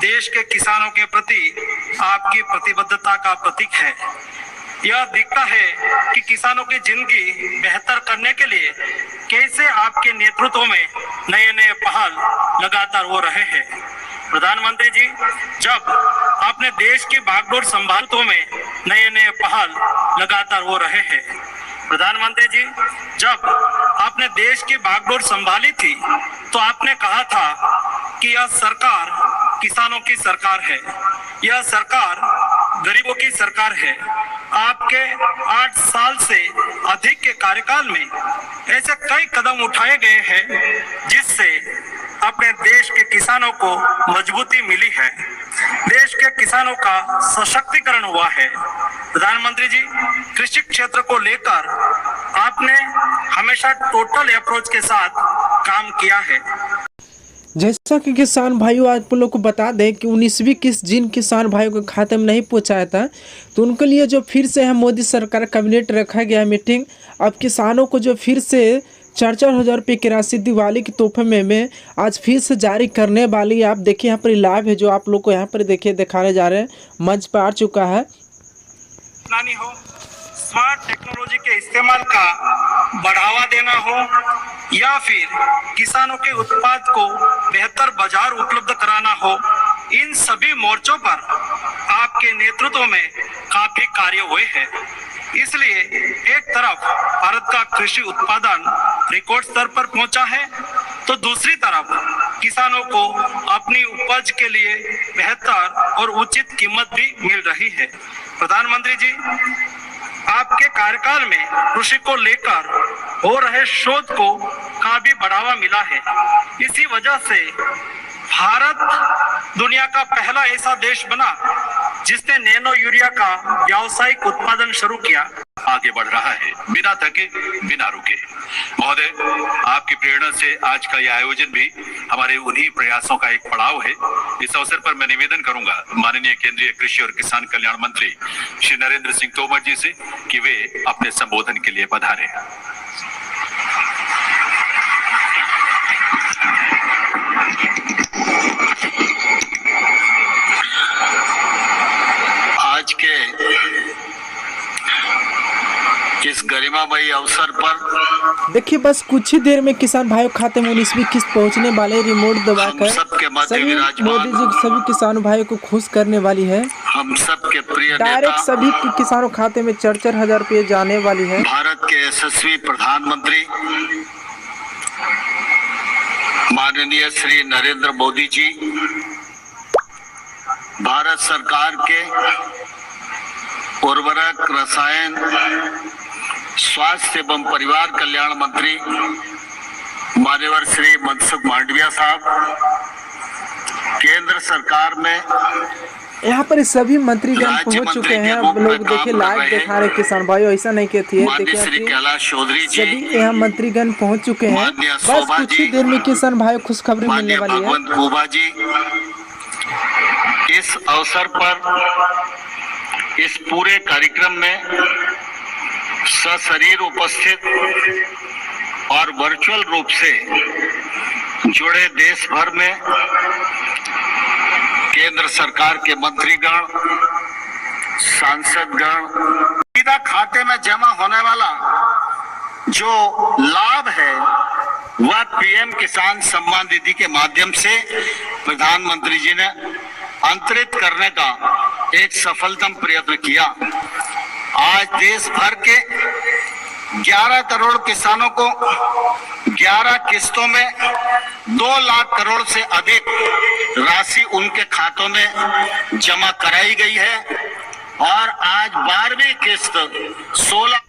देश के किसानों के प्रति आपकी प्रतिबद्धता का प्रतीक है। यह दिखता है कि किसानों की जिंदगी बेहतर करने के लिए कैसे आपके नेतृत्व में नए नए पहल लगातार हो रहे हैं। प्रधानमंत्री जी, जब आपने देश की बागडोर संभालतों में नए नए पहल लगातार हो रहे हैं। प्रधानमंत्री जी, जब आपने देश की बागडोर संभाली थी तो आपने कहा था कि यह सरकार किसानों की सरकार है, यह सरकार गरीबों की सरकार है। आपके 8 साल से अधिक के कार्यकाल में ऐसे कई कदम उठाए गए हैं जिससे अपने देश के किसानों को मजबूती मिली है, देश के किसानों का सशक्तिकरण हुआ है। प्रधानमंत्री जी, कृषि क्षेत्र को लेकर आपने हमेशा टोटल अप्रोच के साथ काम किया है। जैसा कि किसान भाइयों आप लोग को बता दें कि 19वीं किस्त जिन किसान भाइयों के खाते में नहीं पहुंचाया था तो उनके लिए जो फिर से है मोदी सरकार कैबिनेट रखा गया मीटिंग। अब किसानों को जो फिर से 4-4 हज़ार रुपये की राशि दिवाली के तोहफे में आज फिर से जारी करने वाली है। आप देखिए यहाँ पर लाइव है जो आप लोग को यहाँ पर देखिए दिखाने जा रहे हैं, मंच पर आ चुका है। हो स्मार्ट टेक्नोलॉजी के इस्तेमाल का बढ़ावा देना हो या फिर किसानों के उत्पाद को बेहतर बाजार उपलब्ध कराना हो, इन सभी मोर्चों पर आपके नेतृत्व में काफी कार्य हुए हैं। इसलिए एक तरफ भारत का कृषि उत्पादन रिकॉर्ड स्तर पर पहुंचा है तो दूसरी तरफ किसानों को अपनी उपज के लिए बेहतर और उचित कीमत भी मिल रही है। प्रधानमंत्री जी, आपके कार्यकाल में कृषि को लेकर हो रहे शोध को काफी बढ़ावा मिला है। इसी वजह से भारत दुनिया का पहला ऐसा देश बना जिसने नैनो यूरिया का व्यावसायिक उत्पादन शुरू किया। आगे बढ़ रहा है बिना थके बिना रुके। महोदय, आपकी प्रेरणा से आज का यह आयोजन भी हमारे उन्हीं प्रयासों का एक पड़ाव है। इस अवसर पर मैं निवेदन करूंगा माननीय केंद्रीय कृषि और किसान कल्याण मंत्री श्री नरेंद्र सिंह तोमर जी से कि वे अपने संबोधन के लिए पधारें। आज के इस गरिमामयी अवसर पर देखिए बस कुछ ही देर में किसान भाइयों खाते में 19वीं किस्त पहुंचने वाले, रिमोट दबाकर सभी मोदी जी सभी किसान भाइयों को खुश करने वाली है। हम सबके प्रिय डायरेक्ट सभी किसानों खाते में 4-4 हज़ार रुपये जाने वाली है। भारत के यशस्वी प्रधानमंत्री माननीय श्री नरेंद्र मोदी जी, भारत सरकार के उर्वरक, रसायन, स्वास्थ्य एवं परिवार कल्याण मंत्री मान्यवर श्री मनसुख मांडविया साहब, केंद्र सरकार में यहाँ पर सभी मंत्रीगण पहुंच चुके हैं। लोग देखिए लाइव दिखा रहे किसान भाइयों, ऐसा नहीं कहती है। देखिए कैलाश चौधरी जी, सभी यहाँ मंत्रीगण पहुंच चुके हैं। बस कुछ ही देर में किसान भाइयों खुशखबरी मिलने वाली है। भगवंत कुबा जी, इस अवसर पर इस पूरे कार्यक्रम में सशरीर उपस्थित और वर्चुअल रूप से जुड़े देश भर में केंद्र सरकार के मंत्रीगण, सांसदगण, सीधा खाते में जमा होने वाला जो लाभ है वह पीएम किसान सम्मान निधि के माध्यम से प्रधानमंत्री जी ने अंतरित करने का एक सफलतम प्रयत्न किया। आज देश भर के 11 करोड़ किसानों को 11 किस्तों में 2 लाख करोड़ से अधिक राशि उनके खातों में जमा कराई गई है और आज 12वीं किस्त 16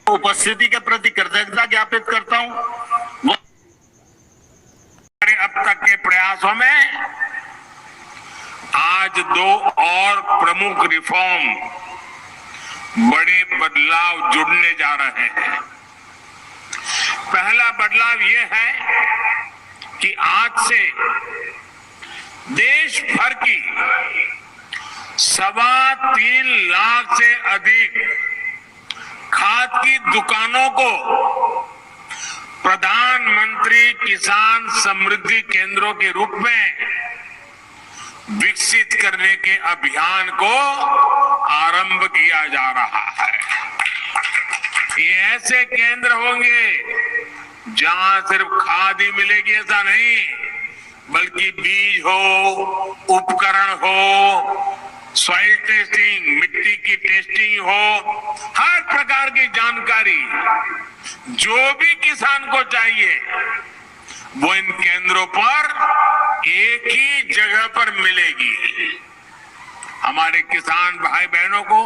उपस्थिति के प्रति कृतज्ञता ज्ञापित करता हूं। अब तक के प्रयासों में आज 2 और प्रमुख रिफॉर्म, बड़े बदलाव जुड़ने जा रहे हैं। पहला बदलाव यह है कि आज से देश भर की 3.25 लाख से अधिक खाद की दुकानों को प्रधानमंत्री किसान समृद्धि केंद्रों के रूप में विकसित करने के अभियान को आरंभ किया जा रहा है। ये ऐसे केंद्र होंगे जहां सिर्फ खाद ही मिलेगी ऐसा नहीं, बल्कि बीज हो, उपकरण हो, सॉइल टेस्टिंग, मिट्टी की टेस्टिंग हो, हर प्रकार की जानकारी जो भी किसान को चाहिए वो इन केंद्रों पर एक ही जगह पर मिलेगी। हमारे किसान भाई बहनों को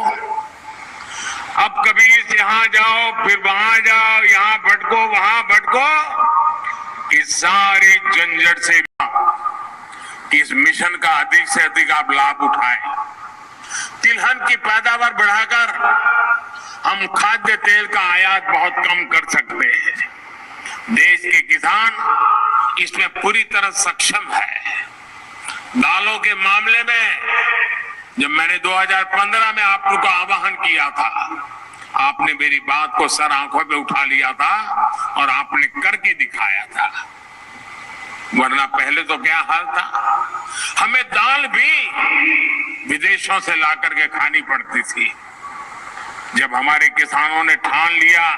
अब कभी यहां जाओ फिर वहां जाओ, यहां भटको वहां भटको, इस सारी झंझट से इस मिशन का अधिक से अधिक आप लाभ उठाएं। तिलहन की पैदावार बढ़ाकर हम खाद्य तेल का आयात बहुत कम कर सकते हैं। देश के किसान इसमें पूरी तरह सक्षम है। दालों के मामले में जब मैंने 2015 में आप लोगों को आह्वान किया था, आपने मेरी बात को सर आंखों पे उठा लिया था और आपने करके दिखाया था। वरना पहले तो क्या हाल था, हमें दाल भी विदेशों से ला करके खानी पड़ती थी। जब हमारे किसानों ने ठान लिया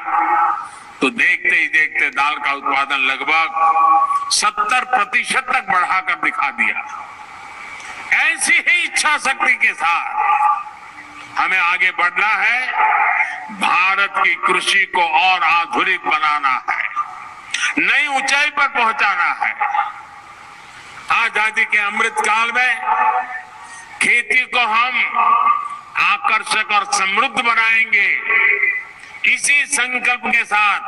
तो देखते ही देखते दाल का उत्पादन लगभग 70% तक बढ़ाकर दिखा दिया। ऐसी ही इच्छा शक्ति के साथ हमें आगे बढ़ना है। भारत की कृषि को और आधुनिक बनाना है, नई ऊंचाई पर पहुंचाना है। आजादी के अमृत काल में खेती को हम आकर्षक और समृद्ध बनाएंगे। इसी संकल्प के साथ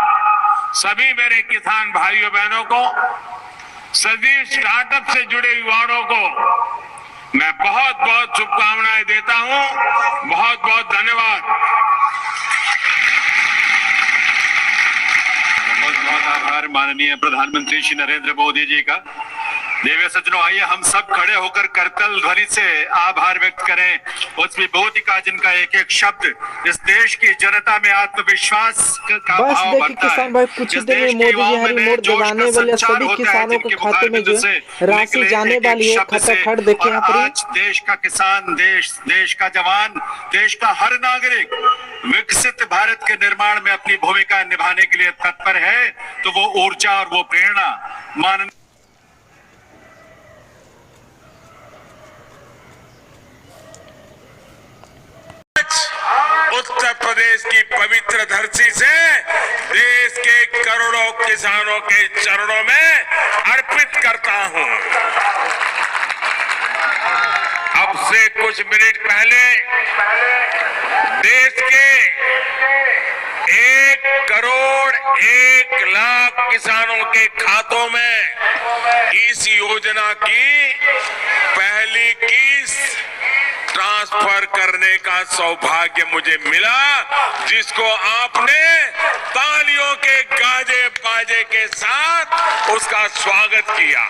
सभी मेरे किसान भाइयों बहनों को, सभी स्टार्टअप से जुड़े युवाओं को मैं बहुत बहुत शुभकामनाएं देता हूं। बहुत बहुत धन्यवाद। बहुत बहुत आभार माननीय प्रधानमंत्री श्री नरेंद्र मोदी जी का। देवी सज्जनों, आइए हम सब खड़े होकर करतल ध्वनि से आभार व्यक्त करें उस विभूति का जिनका एक एक शब्द इस देश की जनता में आत्मविश्वास का बस भाव देखिए भरता किसान है। भाई, कुछ ही इस देर में देश के मोदी जी युवाओं में हरी नए मोड़ जोश जगाने का वाले संचार सभी होता है, किसानों के जिनके खाते में मुखारबिंदु जो से राशि निकले जाने एक एक वाली है शब्द से। खटाखट देखे और यहाँ पर आज देश का किसान, देश का जवान, देश का हर नागरिक विकसित भारत के निर्माण में अपनी भूमिका निभाने के लिए तत्पर है। तो वो ऊर्जा और वो प्रेरणा माननीय उत्तर प्रदेश की पवित्र धरती से देश के करोड़ों किसानों के चरणों में अर्पित करता हूं। अब से कुछ मिनट पहले देश के 1 करोड़ 1 लाख किसानों के खातों में इस योजना की पहली किस्त ट्रांसफर करने का सौभाग्य मुझे मिला, जिसको आपने तालियों के गाजे बाजे के साथ उसका स्वागत किया।